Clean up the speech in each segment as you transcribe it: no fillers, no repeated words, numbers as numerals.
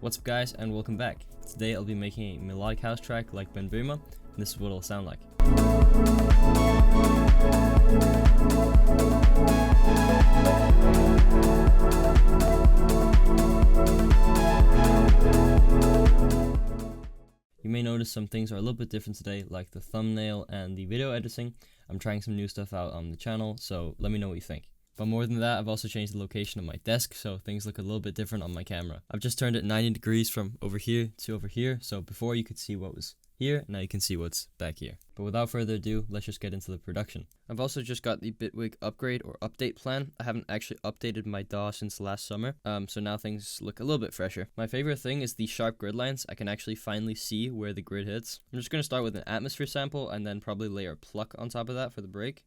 What's up guys, and welcome back. Today I'll be making a melodic house track like Ben Böhmer, and this is what it'll sound like. You may notice some things are a little bit different today, like the thumbnail and the video editing. I'm trying some new stuff out on the channel, so let me know what you think. But more than that, I've also changed the location of my desk, so things look a little bit different on my camera. I've just turned it 90 degrees from over here to over here, so before you could see what was here, now you can see what's back here. But without further ado, let's just get into the production. I've also just got the Bitwig upgrade or update plan. I haven't actually updated my DAW since last summer, so now things look a little bit fresher. My favorite thing is the sharp grid lines. I can actually finally see where the grid hits. I'm just going to start with an atmosphere sample and then probably layer a pluck on top of that for the break.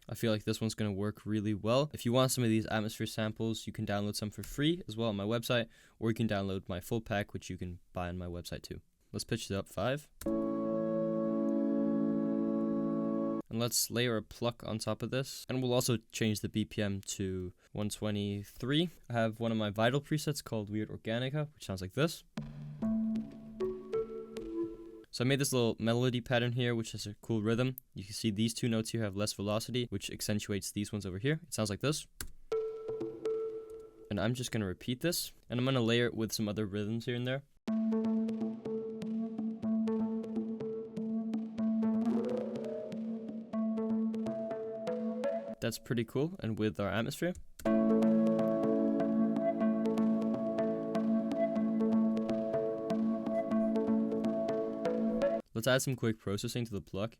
I feel like this one's going to work really well. If you want some of these atmosphere samples, you can download some for free as well on my website, or you can download my full pack, which you can buy on my website too. Let's pitch it up 5. And let's layer a pluck on top of this. And we'll also change the BPM to 123. I have one of my Vital presets called Weird Organica, which sounds like this. So I made this little melody pattern here, which has a cool rhythm. You can see these two notes here have less velocity, which accentuates these ones over here. It sounds like this. And I'm just going to repeat this, and I'm going to layer it with some other rhythms here and there. That's pretty cool, and with our atmosphere. Let's add some quick processing to the pluck.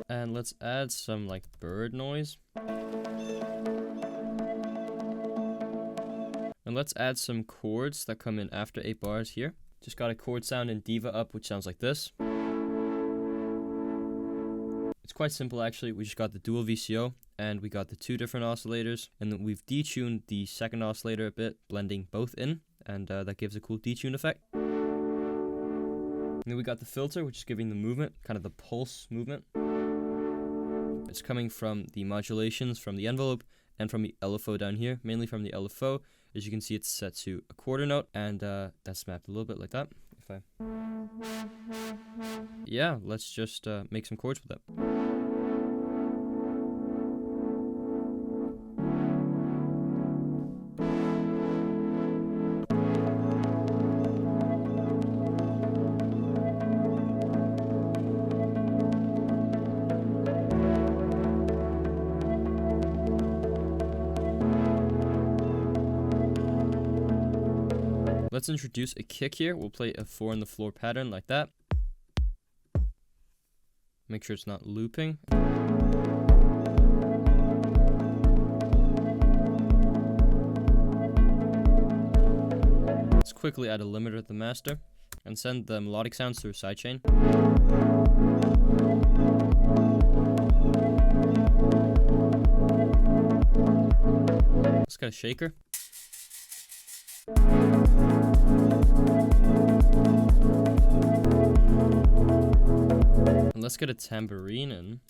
And let's add some like bird noise. And let's add some chords that come in after 8 bars here. Just got a chord sound in Diva up, which sounds like this. It's quite simple actually. We just got the dual VCO and we got the 2 different oscillators, and then we've detuned the second oscillator a bit, blending both in, and that gives a cool detune effect. And then we got the filter, which is giving the movement, kind of the pulse movement. It's coming from the modulations from the envelope and from the LFO down here, mainly from the LFO. As you can see, it's set to a quarter note, and that's mapped a little bit like that. Yeah, let's just make some chords with that. Let's introduce a kick here. We'll play a 4 on the floor pattern like that. Make sure it's not looping. Let's quickly add a limiter to the master and send the melodic sounds through a sidechain. Let's get a shaker. And let's get a tambourine in.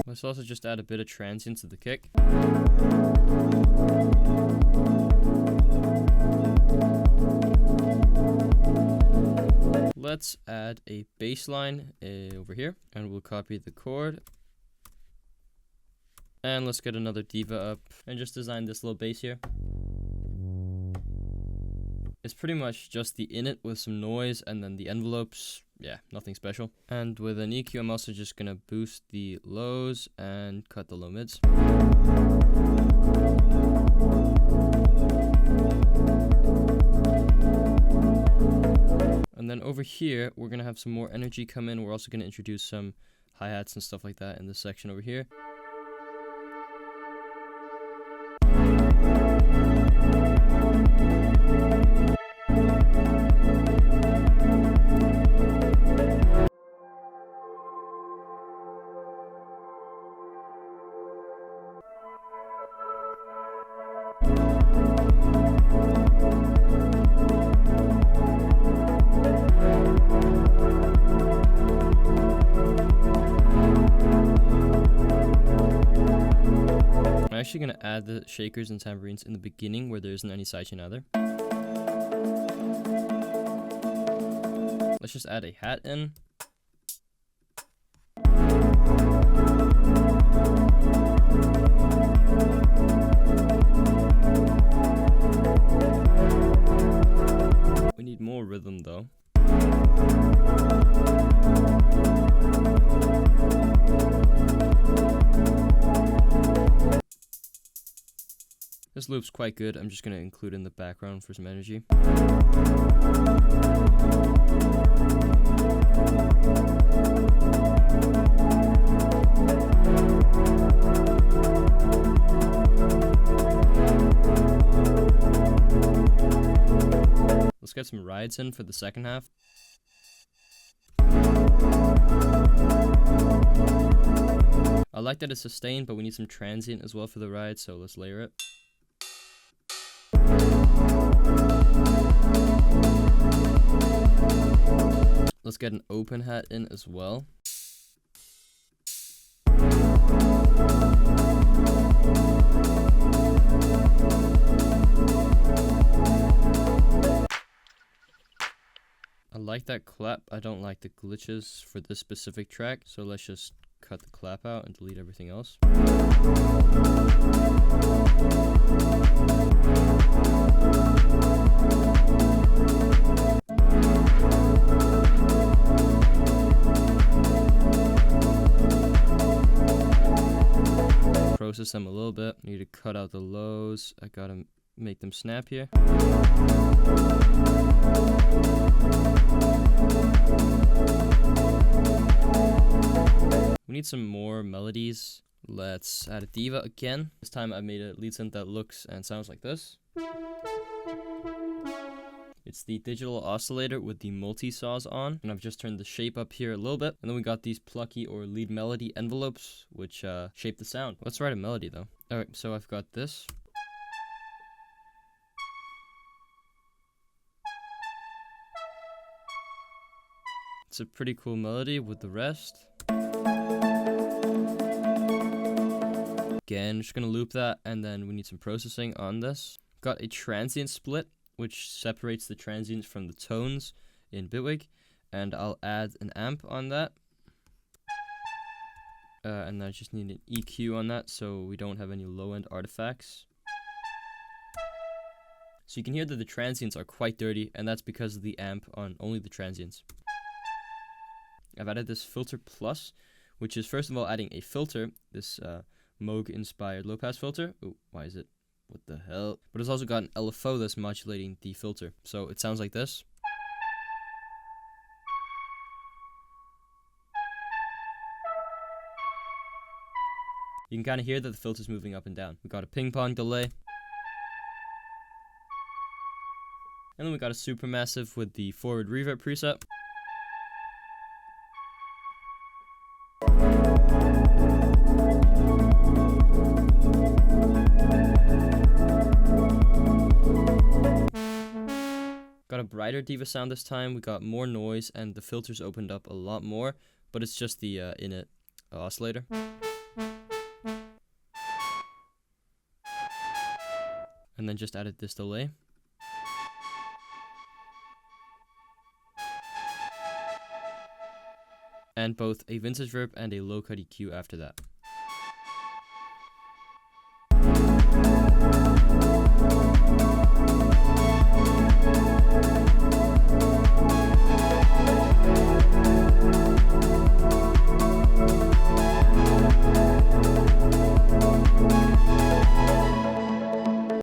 Let's also just add a bit of transient to the kick. Let's add a bass line over here, and we'll copy the chord. And let's get another Diva up and just design this little bass here. It's pretty much just the init with some noise and then the envelopes. Yeah, nothing special. And with an EQ, I'm also just going to boost the lows and cut the low mids. And then over here, we're going to have some more energy come in. We're also going to introduce some hi-hats and stuff like that in this section over here. actually going to add the shakers and tambourines in the beginning where there isn't any sidechain either. Let's just add a hat in. We need more rhythm though. This loop's quite good. I'm just going to include in the background for some energy. Let's get some rides in for the second half. I like that it's sustained, but we need some transient as well for the ride, so let's layer it. Let's get an open hat in as well. I like that clap. I don't like the glitches for this specific track, so let's just cut the clap out and delete everything else. Process them a little bit. Need to cut out the lows. I gotta make them snap here. We need some more melodies. Let's add a diva again. This time I made a lead synth that looks and sounds like this. It's the digital oscillator with the multi-saws on, and I've just turned the shape up here a little bit. And then we got these plucky or lead melody envelopes, which shape the sound. Let's write a melody though. Alright, so I've got this. It's a pretty cool melody with the rest. Again, just gonna loop that, and then we need some processing on this. Got a transient split, which separates the transients from the tones in Bitwig, and I'll add an amp on that. And I just need an EQ on that so we don't have any low-end artifacts. So you can hear that the transients are quite dirty, and that's because of the amp on only the transients. I've added this filter plus, which is first of all adding a filter, this Moog inspired low pass filter. Oh, why is it? What the hell? But it's also got an LFO that's modulating the filter. So it sounds like this. You can kind of hear that the filter's moving up and down. We got a ping pong delay. And then we got a supermassive with the forward reverb preset. Got a brighter diva sound this time. We got more noise and the filters opened up a lot more, but it's just the init oscillator. And then just added this delay. And both a vintage verb and a low cut EQ after that.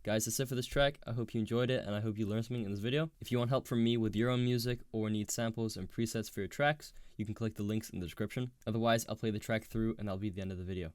Guys, that's it for this track. I hope you enjoyed it and I hope you learned something in this video. If you want help from me with your own music or need samples and presets for your tracks, you can click the links in the description. Otherwise, I'll play the track through and that'll be the end of the video.